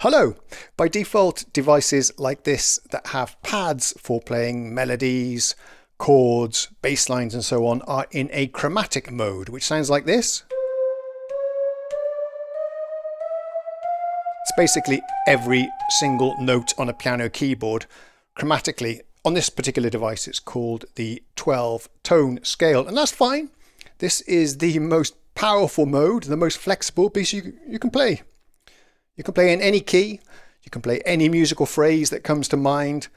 Hello! By default, devices like this that have pads for playing melodies, chords, bass lines and so on are in a chromatic mode, which sounds like this. It's basically every single note on a piano keyboard chromatically. On this particular device it's called the 12-tone scale, and that's fine. This is the most powerful mode, the most flexible, because you can play. You can play in any key, you can play any musical phrase that comes to mind,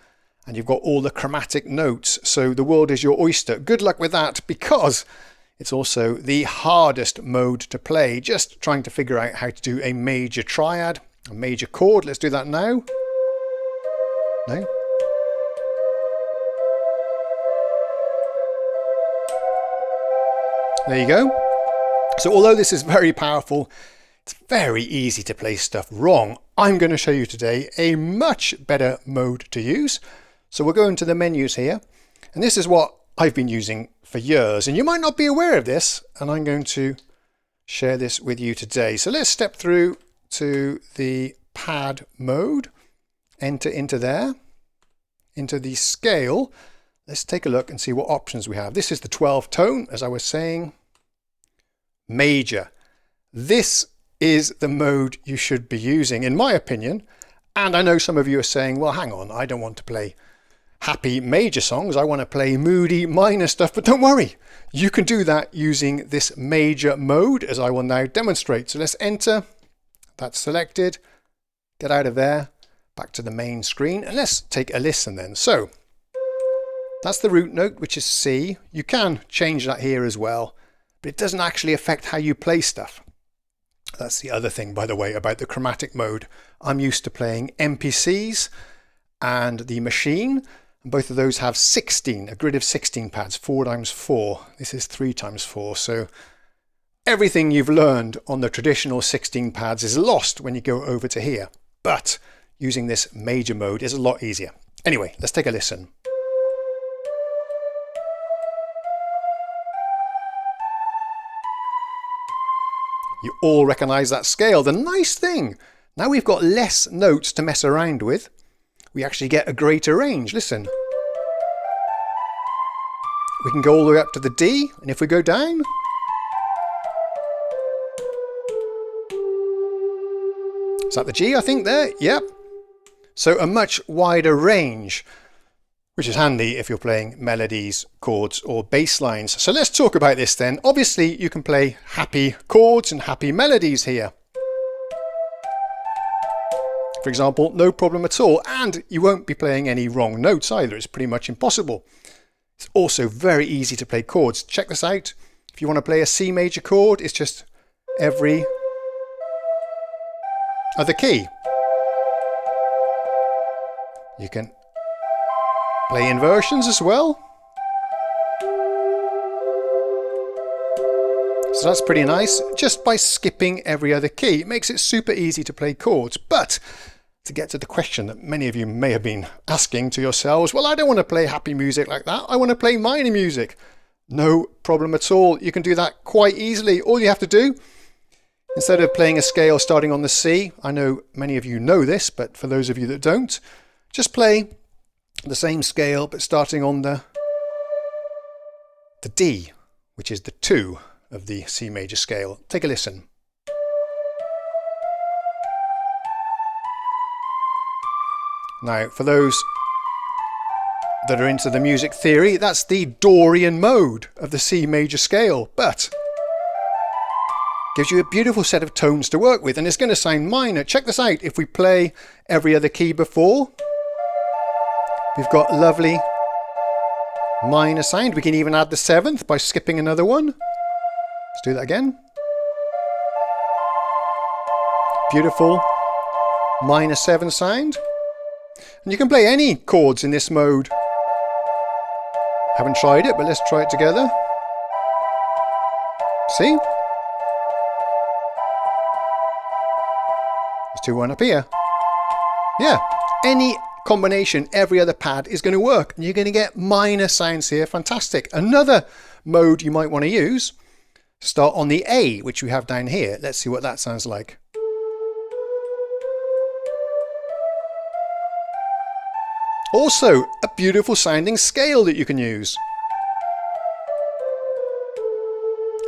and you've got all the chromatic notes, so the world is your oyster. Good luck with that, because it's also the hardest mode to play. Just trying to figure out how to do a major triad, a major chord. Let's do that now. No? There you go. So although this is very powerful, it's very easy to play stuff wrong. I'm going to show you today a much better mode to use. So we'll go into the menus here, and this is what I've been using for years, and you might not be aware of this, and I'm going to share this with you today. So let's step through to the pad mode, enter into there, into the scale. Let's take a look and see what options we have. This is the 12 tone, as I was saying. Major. This is the mode you should be using, in my opinion. And I know some of you are saying, well, hang on, I don't want to play happy major songs. I want to play moody minor stuff. But don't worry, you can do that using this major mode, as I will now demonstrate. So let's enter. That's selected. Get out of there, back to the main screen, and let's take a listen then. So that's the root note, which is C. You can change that here as well, but it doesn't actually affect how you play stuff. That's the other thing, by the way, about the chromatic mode. I'm used to playing MPCs and the MASCHINE, and both of those have 16, a grid of 16 pads, 4x4. This is 3x4, so everything you've learned on the traditional 16 pads is lost when you go over to here. But using this major mode is a lot easier. Anyway, let's take a listen. You all recognize that scale. The nice thing, now we've got less notes to mess around with. We actually get a greater range. Listen. We can go all the way up to the D, and if we go down, is that the G, I think, there? Yep. So a much wider range, which is handy if you're playing melodies, chords, or bass lines. So let's talk about this then. Obviously, you can play happy chords and happy melodies here. For example, no problem at all. And you won't be playing any wrong notes either. It's pretty much impossible. It's also very easy to play chords. Check this out. If you want to play a C major chord, it's just every other key. You can play inversions as well. So that's pretty nice, just by skipping every other key. It makes it super easy to play chords. But to get to the question that many of you may have been asking to yourselves, well, I don't want to play happy music like that. I want to play minor music. No problem at all. You can do that quite easily. All you have to do, instead of playing a scale starting on the C, I know many of you know this, but for those of you that don't, just play the same scale but starting on the D, which is the 2 of the C major scale. Take a listen. Now, for those that are into the music theory, that's the Dorian mode of the C major scale, but gives you a beautiful set of tones to work with, and it's going to sound minor. Check this out. If we play every other key before, we've got lovely minor sound. We can even add the 7th by skipping another one. Let's do that again. Beautiful minor 7 sound. And you can play any chords in this mode. Haven't tried it, but let's try it together. See? Let's do one up here. Yeah, any combination, every other pad is going to work, and you're going to get minor sounds here. Fantastic. Another mode you might want to use, start on the A, which we have down here. Let's see what that sounds like. Also, a beautiful sounding scale that you can use.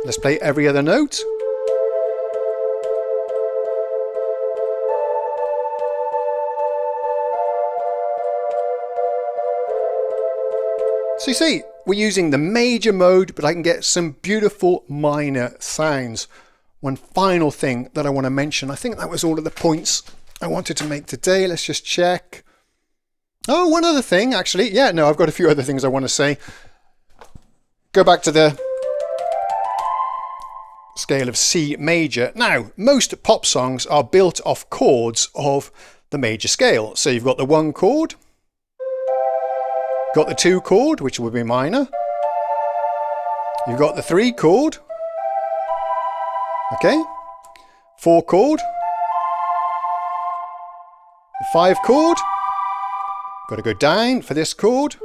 Let's play every other note. So you see, we're using the major mode, but I can get some beautiful minor sounds. One final thing that I want to mention, I think that was all of the points I wanted to make today. Let's just check. Oh, one other thing, actually. Yeah, no, I've got a few other things I want to say. Go back to the scale of C major. Now, most pop songs are built off chords of the major scale. So you've got the 1 chord, got the 2 chord, which will be minor. You've got the 3 chord. Okay. 4 chord. The 5 chord. Got to go down for this chord.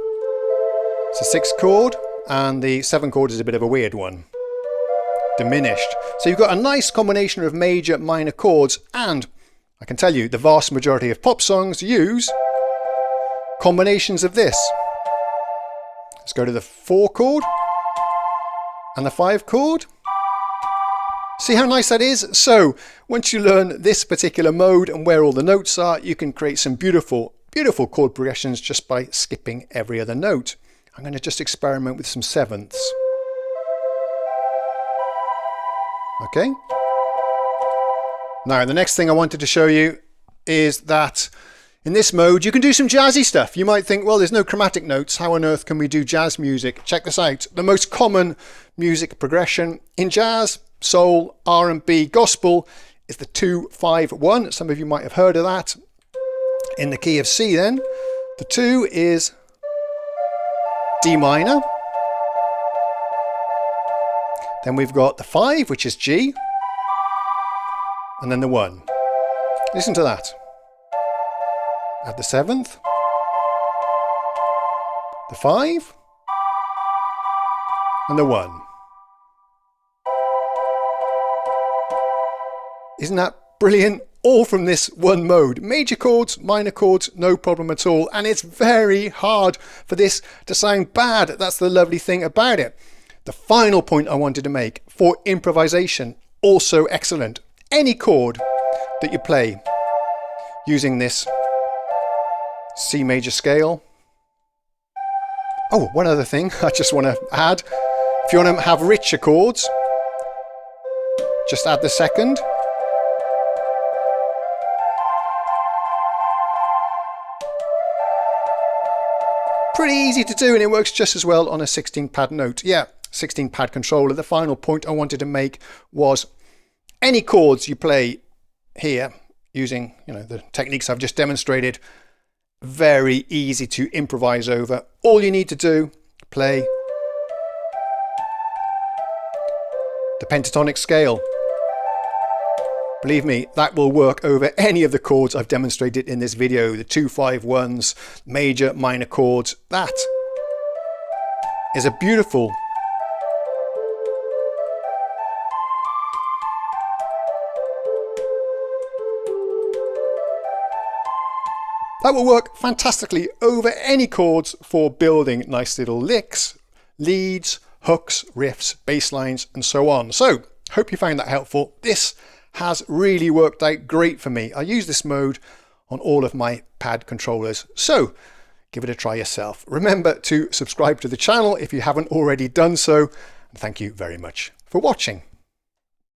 It's a 6 chord. And the 7 chord is a bit of a weird one. Diminished. So you've got a nice combination of major, minor chords. And I can tell you, the vast majority of pop songs use combinations of this. Let's go to the 4 chord and the 5 chord. See how nice that is? So once you learn this particular mode and where all the notes are, you can create some beautiful, beautiful chord progressions just by skipping every other note. I'm going to just experiment with some sevenths. Okay. Now the next thing I wanted to show you is that in this mode, you can do some jazzy stuff. You might think, well, there's no chromatic notes. How on earth can we do jazz music? Check this out. The most common music progression in jazz, soul, R&B, gospel is the 2-5-1. Some of you might have heard of that. In the key of C then, the 2 is D minor. Then we've got the 5, which is G. And then the 1. Listen to that. Add the 7th, the 5, and the 1. Isn't that brilliant? All from this one mode. Major chords, minor chords, no problem at all. And it's very hard for this to sound bad. That's the lovely thing about it. The final point I wanted to make for improvisation, also excellent. Any chord that you play using this C major scale. Oh, one other thing I just want to add. If you want to have richer chords, just add the 2nd. Pretty easy to do, and it works just as well on a 16-pad note. Yeah, 16-pad controller. The final point I wanted to make was any chords you play here using, the techniques I've just demonstrated, very easy to improvise over. All you need to do, play the pentatonic scale. Believe me, that will work over any of the chords I've demonstrated in this video. The 2-5-1s, major, minor chords. That is a beautiful that will work fantastically over any chords for building nice little licks, leads, hooks, riffs, bass lines, and so on. So, hope you found that helpful. This has really worked out great for me. I use this mode on all of my pad controllers. So, give it a try yourself. Remember to subscribe to the channel if you haven't already done so. And thank you very much for watching.